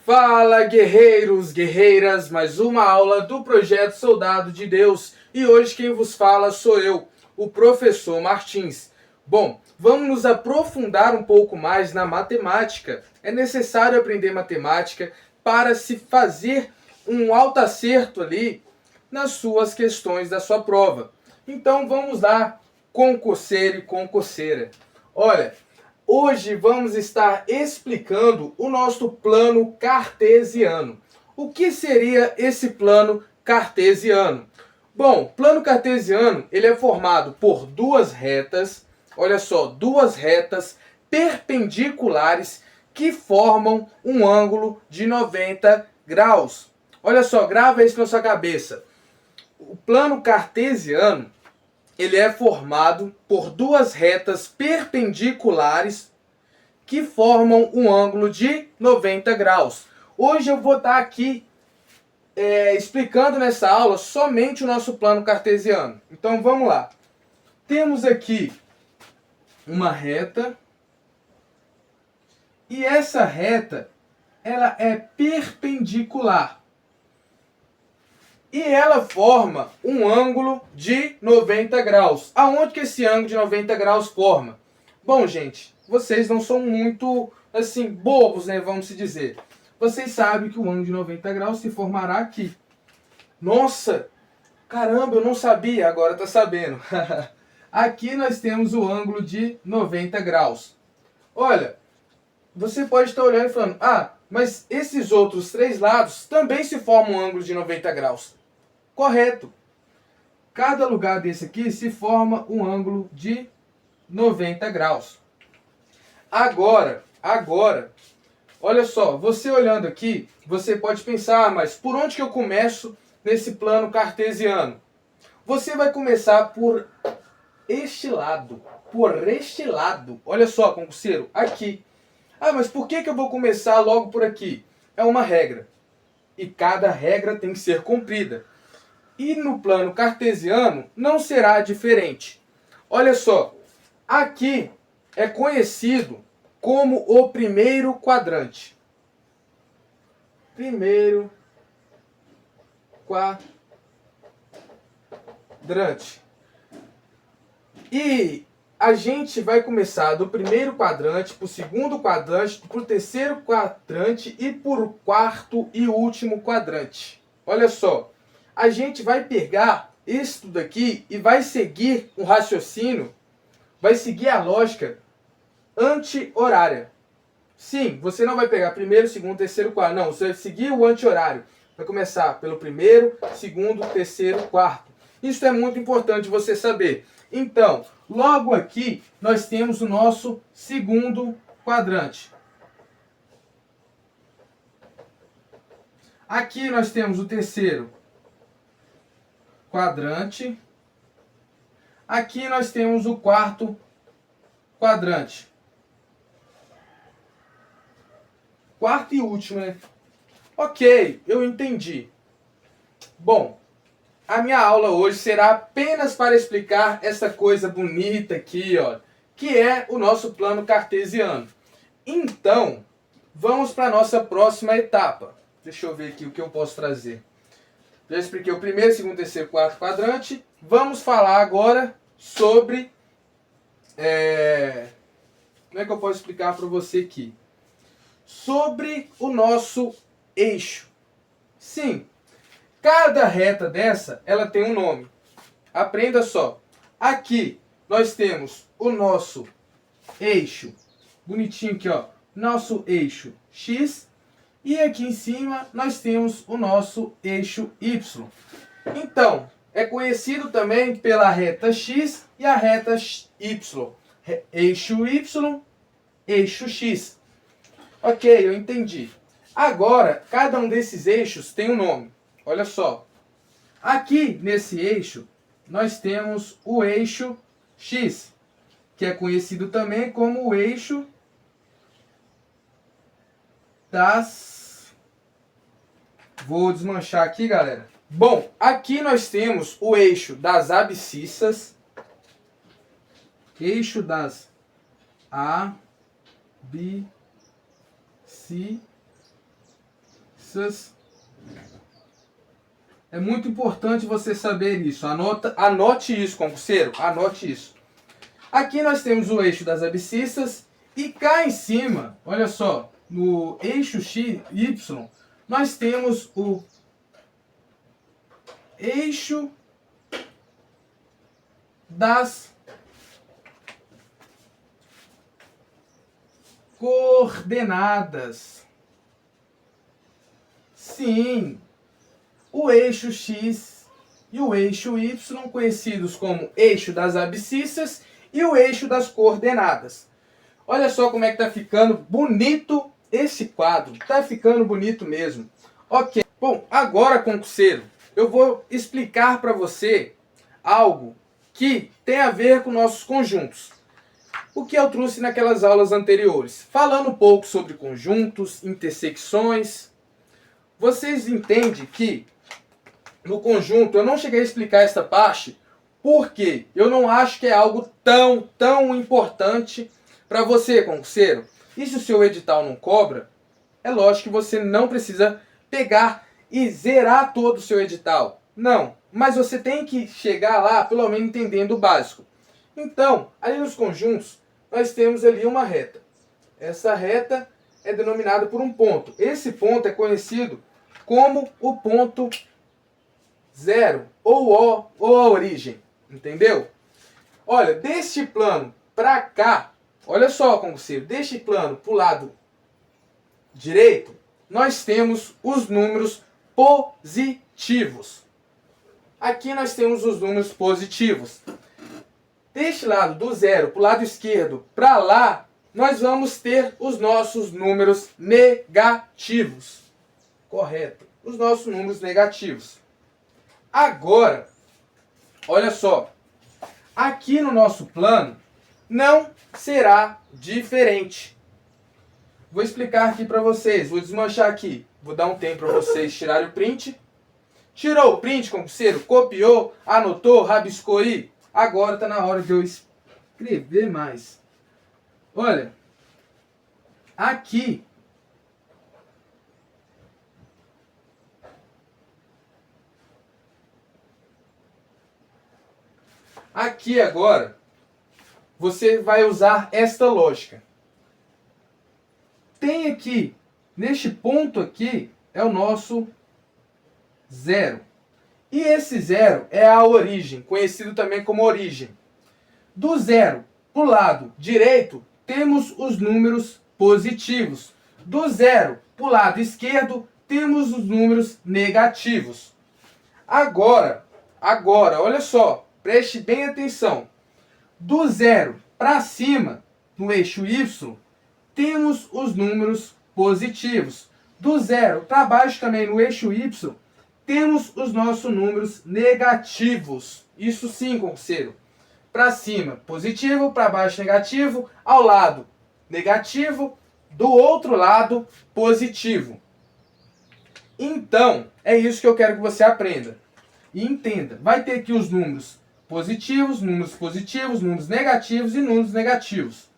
Fala, guerreiros, guerreiras, mais uma aula do Projeto Soldado de Deus. E hoje quem vos fala sou eu, o professor Martins. Bom, vamos nos aprofundar um pouco mais na matemática. É necessário aprender matemática para se fazer um autoacerto ali nas suas questões da sua prova. Então vamos lá, concurseiro e concurseira. Olha, hoje vamos estar explicando o nosso plano cartesiano. O que seria esse plano cartesiano? Bom, plano cartesiano ele é formado por duas retas, olha só, duas retas perpendiculares que formam um ângulo de 90 graus. Olha só, grava isso na sua cabeça. O plano cartesiano ele é formado por duas retas perpendiculares que formam um ângulo de 90 graus. Hoje eu vou estar aqui explicando nessa aula somente o nosso plano cartesiano. Então vamos lá. Temos aqui uma reta e essa reta ela é perpendicular. E ela forma um ângulo de 90 graus. Aonde que esse ângulo de 90 graus forma? Bom, gente, vocês não são muito, assim, bobos, né, vamos se dizer. Vocês sabem que o ângulo de 90 graus se formará aqui. Nossa, caramba, eu não sabia, agora tá sabendo. Aqui nós temos o ângulo de 90 graus. Olha, você pode estar olhando e falando, mas esses outros três lados também se formam um ângulo de 90 graus. Correto. Cada lugar desse aqui se forma um ângulo de 90 graus. Agora, olha só, você olhando aqui, você pode pensar, mas por onde que eu começo nesse plano cartesiano? Você vai começar por este lado, Olha só, concurseiro, aqui. Mas por que eu vou começar logo por aqui? É uma regra. E cada regra tem que ser cumprida. E no plano cartesiano não será diferente. Olha só, aqui é conhecido como o primeiro quadrante. Primeiro quadrante. E a gente vai começar do primeiro quadrante para o segundo quadrante, para o terceiro quadrante e para o quarto e último quadrante. Olha só, a gente vai pegar isso daqui e vai seguir um raciocínio, vai seguir a lógica anti-horária. Sim, você não vai pegar primeiro, segundo, terceiro, quarto. Não, você vai seguir o anti-horário. Vai começar pelo primeiro, segundo, terceiro, quarto. Isso é muito importante você saber. Então, logo aqui, nós temos o nosso segundo quadrante. Aqui nós temos o terceiro quadrante. Aqui nós temos o quarto quadrante. Quarto e último, né? Ok, eu entendi. Bom, a minha aula hoje será apenas para explicar essa coisa bonita aqui, ó, que é o nosso plano cartesiano. Então, vamos para a nossa próxima etapa. Deixa eu ver aqui o que eu posso trazer. Já expliquei o primeiro, segundo, terceiro, quarto quadrante. Vamos falar agora sobre... Como é que eu posso explicar para você aqui? Sobre o nosso eixo. Sim, cada reta dessa, ela tem um nome. Aprenda só. Aqui, nós temos o nosso eixo. Bonitinho aqui, ó. Nosso eixo X. E aqui em cima, nós temos o nosso eixo Y. Então, é conhecido também pela reta X e a reta Y. Eixo Y, eixo X. Ok, eu entendi. Agora, cada um desses eixos tem um nome. Olha só. Aqui, nesse eixo, nós temos o eixo X, que é conhecido também como o eixo das... Vou desmanchar aqui, galera. Bom, aqui nós temos o eixo das abscissas. Eixo das abscissas. abscissas. É muito importante você saber isso. Anote isso, concurseiro. Anote isso. Aqui nós temos o eixo das abscissas. E cá em cima, olha só, no eixo x, y, nós temos o eixo das coordenadas. Sim, o eixo x e o eixo y, conhecidos como eixo das abscissas e o eixo das coordenadas. Olha só como é que tá ficando bonito esse quadro. Tá ficando bonito mesmo. Ok. Bom, agora, concurseiro, eu vou explicar para você algo que tem a ver com nossos conjuntos. O que eu trouxe naquelas aulas anteriores. Falando um pouco sobre conjuntos, intersecções. Vocês entendem que no conjunto, eu não cheguei a explicar esta parte, porque eu não acho que é algo tão importante para você, concurseiro. E se o seu edital não cobra, é lógico que você não precisa pegar e zerar todo o seu edital. Não, mas você tem que chegar lá, pelo menos entendendo o básico. Então, ali nos conjuntos, nós temos ali uma reta. Essa reta é denominada por um ponto. Esse ponto é conhecido como o ponto zero, ou a origem. Entendeu? Olha, deste plano para cá, olha só, concurseiro, deste plano para o lado direito, nós temos os números positivos. Aqui nós temos os números positivos. Deste lado, do zero para o lado esquerdo, para lá, nós vamos ter os nossos números negativos. Correto. Os nossos números negativos. Agora, olha só. Aqui no nosso plano, não será diferente. Vou explicar aqui para vocês. Vou desmanchar aqui. Vou dar um tempo para vocês tirarem o print. Tirou o print, concurseiro? Copiou, anotou, rabiscou aí? Agora está na hora de eu escrever mais. Olha, aqui agora você vai usar esta lógica. Tem aqui, neste ponto aqui, é o nosso zero. E esse zero é a origem, conhecido também como origem. Do zero para o lado direito, temos os números positivos. Do zero para o lado esquerdo, temos os números negativos. Agora, olha só, preste bem atenção. Do zero para cima, no eixo Y, temos os números positivos. Do zero para baixo também, no eixo Y, temos os nossos números negativos. Isso sim, concurseiro. Para cima, positivo, para baixo, negativo. Ao lado, negativo. Do outro lado, positivo. Então, é isso que eu quero que você aprenda. E entenda. Vai ter aqui os números positivos, números negativos e números negativos.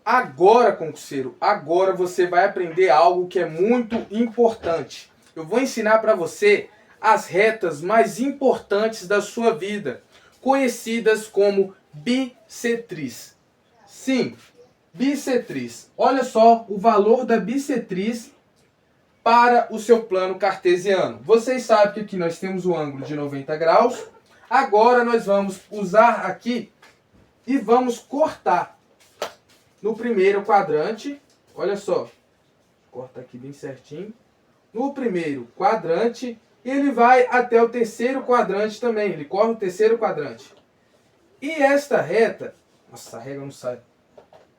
Agora, concurseiro, agora você vai aprender algo que é muito importante. Eu vou ensinar para você as retas mais importantes da sua vida, conhecidas como bissetriz. Sim, bissetriz. Olha só o valor da bissetriz para o seu plano cartesiano. Vocês sabem que aqui nós temos o ângulo de 90 graus. Agora nós vamos usar aqui e vamos cortar no primeiro quadrante. Olha só, corta aqui bem certinho. No primeiro quadrante, ele vai até o terceiro quadrante também. Ele corre o terceiro quadrante. E esta reta... Nossa, a régua não sai.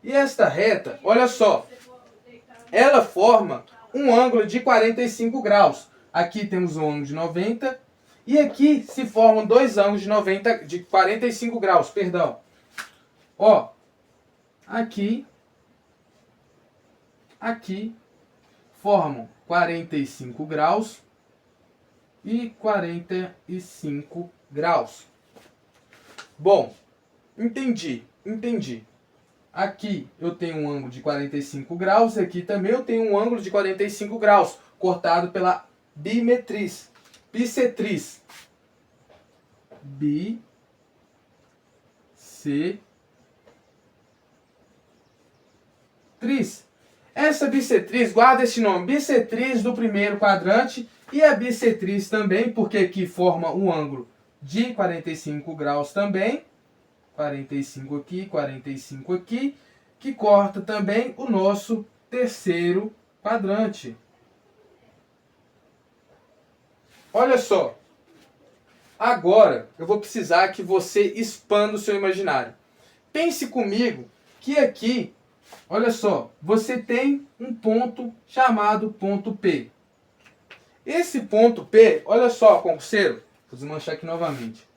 E esta reta, olha só. Ela forma um ângulo de 45 graus. Aqui temos um ângulo de 90. E aqui se formam dois ângulos de 45 graus. Perdão. Ó. Aqui formam 45 graus e 45 graus. Bom, entendi. Aqui eu tenho um ângulo de 45 graus, aqui também eu tenho um ângulo de 45 graus. cortado pela bissetriz. Bissetriz. Essa bissetriz, guarda esse nome, bissetriz do primeiro quadrante e a bissetriz também, porque aqui forma um ângulo de 45 graus também, 45 aqui, 45 aqui, que corta também o nosso terceiro quadrante. Olha só, agora eu vou precisar que você expanda o seu imaginário. Pense comigo que aqui, olha só, você tem um ponto chamado ponto P. Esse ponto P, olha só, concurseiro, vou desmanchar aqui novamente.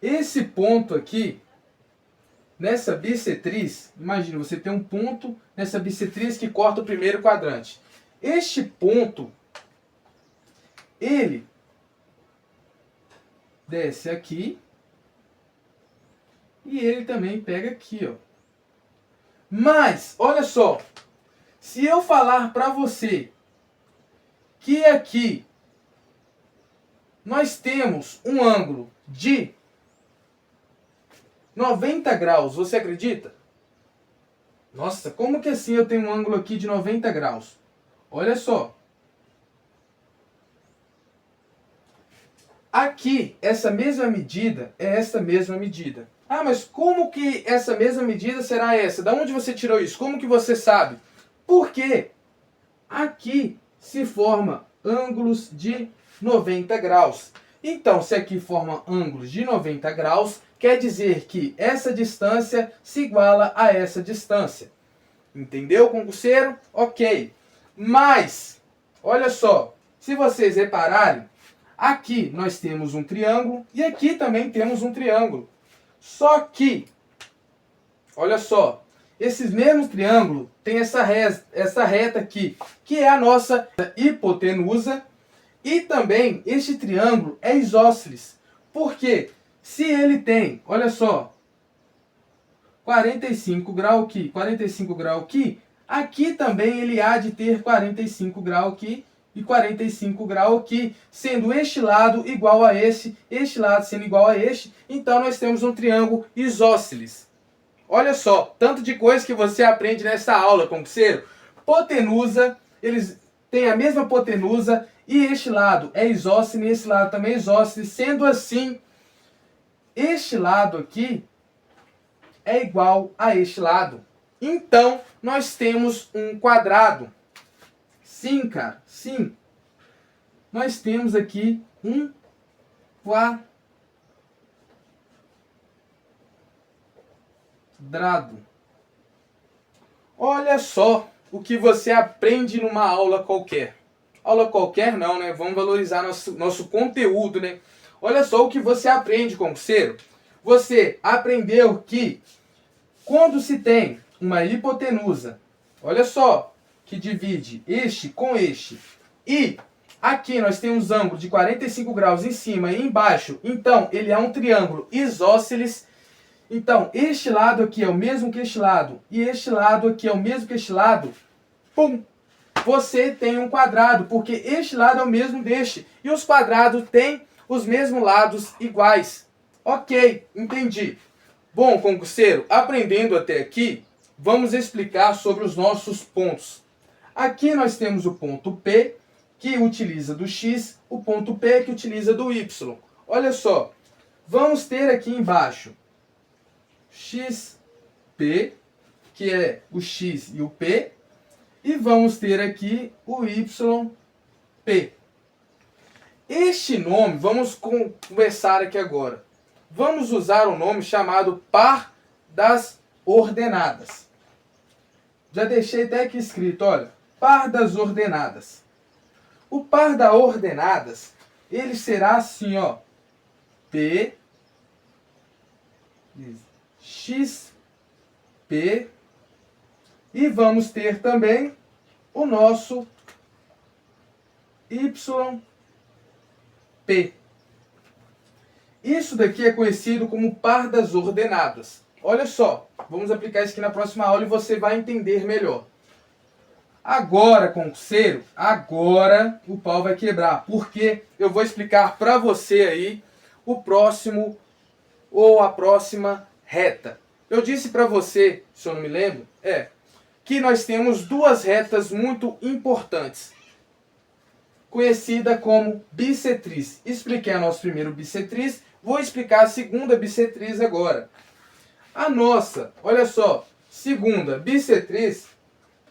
Esse ponto aqui, nessa bissetriz, imagina, você tem um ponto nessa bissetriz que corta o primeiro quadrante. Este ponto, ele desce aqui e ele também pega aqui, ó. Mas, olha só, se eu falar para você que aqui nós temos um ângulo de 90 graus, você acredita? Nossa, como que assim eu tenho um ângulo aqui de 90 graus? Olha só. Aqui, essa mesma medida é essa mesma medida. Ah, mas como que essa mesma medida será essa? Da onde você tirou isso? Como que você sabe? Porque aqui se forma ângulos de 90 graus. Então, se aqui forma ângulos de 90 graus, quer dizer que essa distância se iguala a essa distância. Entendeu, concurseiro? Ok. Mas, olha só, se vocês repararem, aqui nós temos um triângulo e aqui também temos um triângulo. Só que, olha só, esses mesmos triângulos têm essa reta aqui, que é a nossa hipotenusa. E também este triângulo é isósceles. Porque se ele tem, olha só, 45 graus aqui, 45 graus aqui, aqui também ele há de ter 45 graus aqui e 45 graus aqui, sendo este lado igual a este lado sendo igual a este, então nós temos um triângulo isósceles. Olha só, tanto de coisa que você aprende nessa aula, concurseiro. Hipotenusa, eles têm a mesma hipotenusa, e este lado é isósceles, e esse lado também é isósceles, sendo assim, este lado aqui é igual a este lado. Então, nós temos um quadrado. Sim, cara, sim. Nós temos aqui um quadrado. Olha só o que você aprende numa aula qualquer. Aula qualquer não, né? Vamos valorizar nosso conteúdo, né? Olha só o que você aprende, concurseiro. Você aprendeu que quando se tem uma hipotenusa, olha só, que divide este com este, e aqui nós temos ângulo de 45 graus em cima e embaixo, então ele é um triângulo isósceles. Então, este lado aqui é o mesmo que este lado, e este lado aqui é o mesmo que este lado, pum! Você tem um quadrado, porque este lado é o mesmo deste. E os quadrados têm os mesmos lados iguais. Ok, entendi. Bom, concurseiro, aprendendo até aqui, vamos explicar sobre os nossos pontos. Aqui nós temos o ponto P, que utiliza do X, o ponto P que utiliza do Y. Olha só, vamos ter aqui embaixo XP, que é o X e o P, e vamos ter aqui o YP. Este nome, vamos conversar aqui agora. Vamos usar o nome chamado par das ordenadas. Já deixei até aqui escrito, olha, par das ordenadas. O par das ordenadas, ele será assim, ó, P, XP, e vamos ter também o nosso YP. Isso daqui é conhecido como par das ordenadas. Olha só, vamos aplicar isso aqui na próxima aula e você vai entender melhor. Agora, concurseiro, agora o pau vai quebrar, porque eu vou explicar para você aí o próximo ou a próxima reta. Eu disse para você, se eu não me lembro, que nós temos duas retas muito importantes, conhecida como bissetriz. Expliquei a nossa primeira bissetriz, vou explicar a segunda bissetriz agora. A nossa, olha só, segunda bissetriz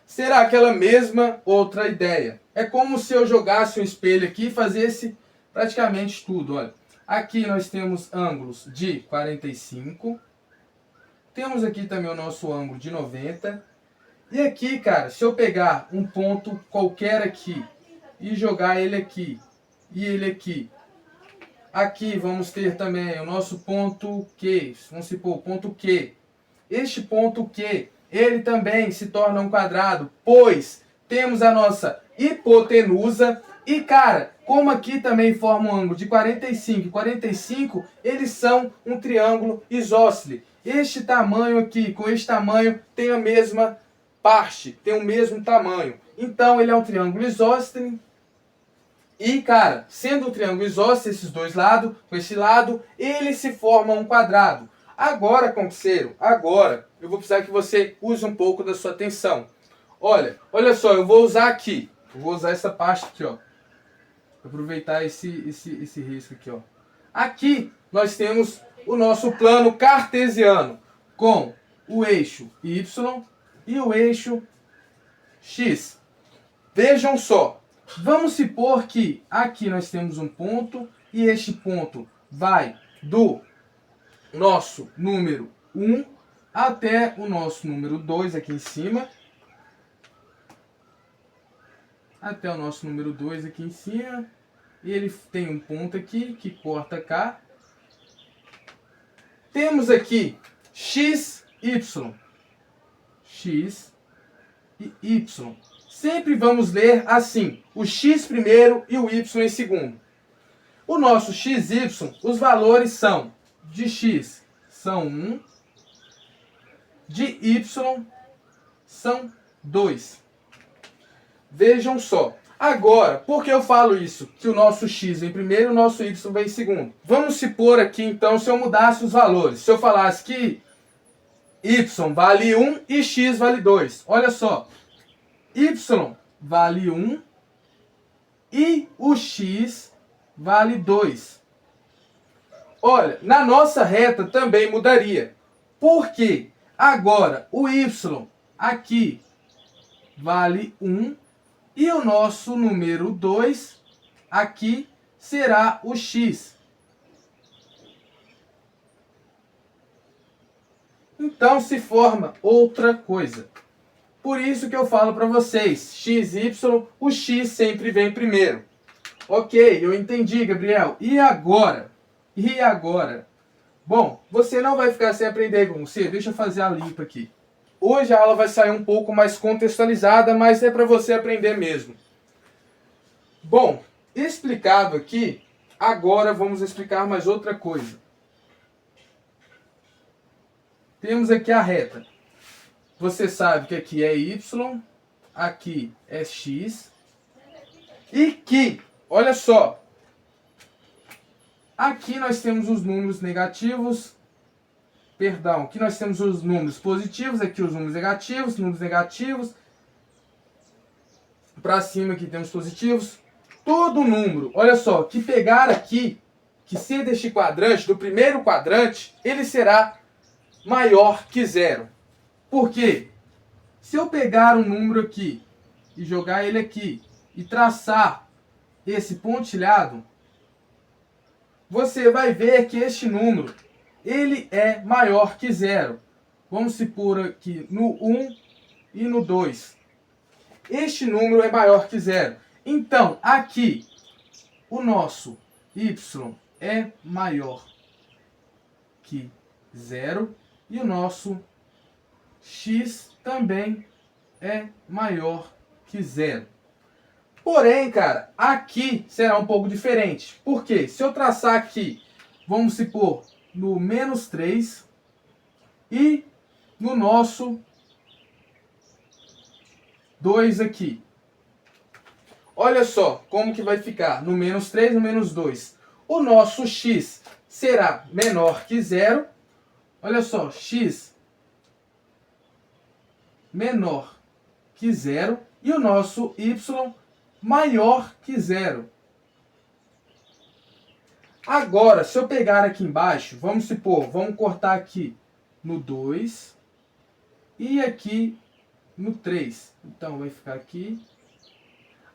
será aquela mesma outra ideia. É como se eu jogasse um espelho aqui e fizesse praticamente tudo. Olha, aqui nós temos ângulos de 45. Temos aqui também o nosso ângulo de 90. E aqui, cara, se eu pegar um ponto qualquer aqui e jogar ele aqui e ele aqui. Aqui vamos ter também o nosso ponto Q. Vamos supor o ponto Q. Este ponto Q, ele também se torna um quadrado, pois temos a nossa hipotenusa. E, cara, como aqui também forma um ângulo de 45 e 45, eles são um triângulo isósceles. Este tamanho aqui com este tamanho tem a mesma parte, tem o mesmo tamanho. Então, ele é um triângulo isósceles. E, cara, sendo um triângulo isósceles, esses dois lados, com esse lado, ele se forma um quadrado. Agora, concurseiro, agora eu vou precisar que você use um pouco da sua atenção. Olha só, eu vou usar aqui. Eu vou usar essa parte aqui, ó. Aproveitar esse risco aqui, ó. Aqui nós temos o nosso plano cartesiano com o eixo Y e o eixo X. Vejam só. Vamos supor que aqui nós temos um ponto e este ponto vai do nosso número 1 até o nosso número 2 aqui em cima. Até o nosso número 2 aqui em cima. E ele tem um ponto aqui que corta cá. Temos aqui x, y. X e y. Sempre vamos ler assim, o x primeiro e o y em segundo. O nosso xy, os valores são de x são 1, de y são 2. Vejam só. Agora, por que eu falo isso? Que o nosso x vem primeiro e o nosso y vem em segundo. Vamos supor aqui, então, se eu mudasse os valores. Se eu falasse que y vale 1 e x vale 2. Olha só. Y vale 1 e o x vale 2. Olha, na nossa reta também mudaria. Por quê? Agora, o y aqui vale 1 e o nosso número 2 aqui será o x. Então se forma outra coisa. Por isso que eu falo para vocês, x, y, o x sempre vem primeiro. Ok, eu entendi, Gabriel. E agora? E agora? Bom, você não vai ficar sem aprender com você. Deixa eu fazer a limpa aqui. Hoje a aula vai sair um pouco mais contextualizada, mas é para você aprender mesmo. Bom, explicado aqui, agora vamos explicar mais outra coisa. Temos aqui a reta. Você sabe que aqui é y, aqui é x, e que, olha só, aqui nós temos os números negativos, perdão, aqui nós temos os números positivos, aqui os números negativos, para cima aqui temos positivos, todo número, olha só, que pegar aqui, que ser deste quadrante, do primeiro quadrante, ele será maior que zero. Por quê? Se eu pegar um número aqui e jogar ele aqui e traçar esse pontilhado, você vai ver que este número ele é maior que zero. Vamos supor aqui no 1 e no 2. Este número é maior que zero. Então, aqui, o nosso y é maior que zero e o nosso x também é maior que zero. Porém, cara, aqui será um pouco diferente. Por quê? Se eu traçar aqui, vamos supor, no menos 3 2 aqui. Olha só como que vai ficar no menos 3, no menos 2. O nosso x será menor que zero. Olha só, x menor que zero. E o nosso y maior que zero. Agora, se eu pegar aqui embaixo, vamos supor, vamos cortar aqui no 2 e aqui no 3. Então, vai ficar aqui.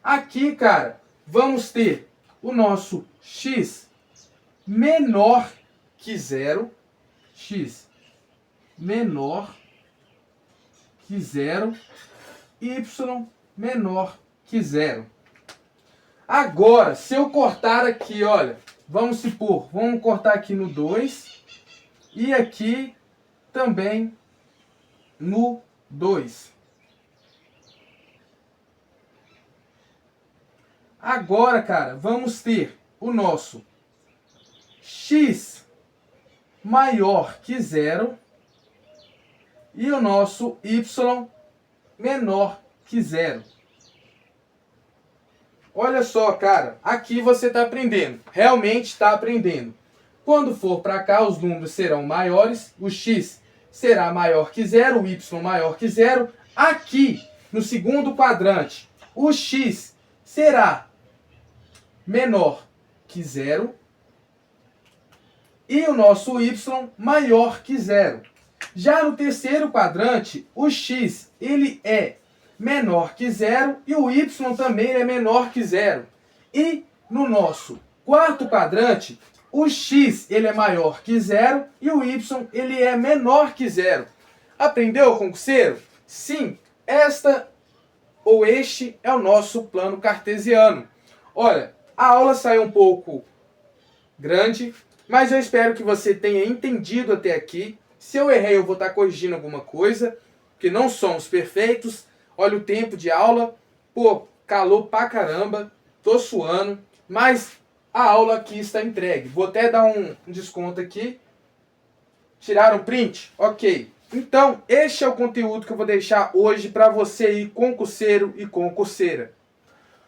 Aqui, cara, vamos ter o nosso x menor que zero. X menor que zero. Y menor que zero. Agora, se eu cortar aqui, olha, vamos supor, vamos cortar aqui no 2 e aqui também no 2. Agora, cara, vamos ter o nosso x maior que zero e o nosso y menor que zero. Olha só, cara, aqui você está aprendendo, realmente está aprendendo. Quando for para cá, os números serão maiores, o x será maior que zero, o y maior que zero. Aqui, no segundo quadrante, o x será menor que zero e o nosso y maior que zero. Já no terceiro quadrante, o x ele é menor que zero e o y também é menor que zero. E no nosso quarto quadrante, o x ele é maior que zero e o y ele é menor que zero. Aprendeu, concurseiro? Sim, esta ou este é o nosso plano cartesiano. Olha, a aula saiu um pouco grande, mas eu espero que você tenha entendido até aqui. Se eu errei, eu vou estar corrigindo alguma coisa, porque não somos perfeitos. Olha o tempo de aula. Pô, calor pra caramba. Tô suando. Mas a aula aqui está entregue. Vou até dar um desconto aqui. Tiraram print? Ok. Então, este é o conteúdo que eu vou deixar hoje para você aí, concurseiro e concurseira.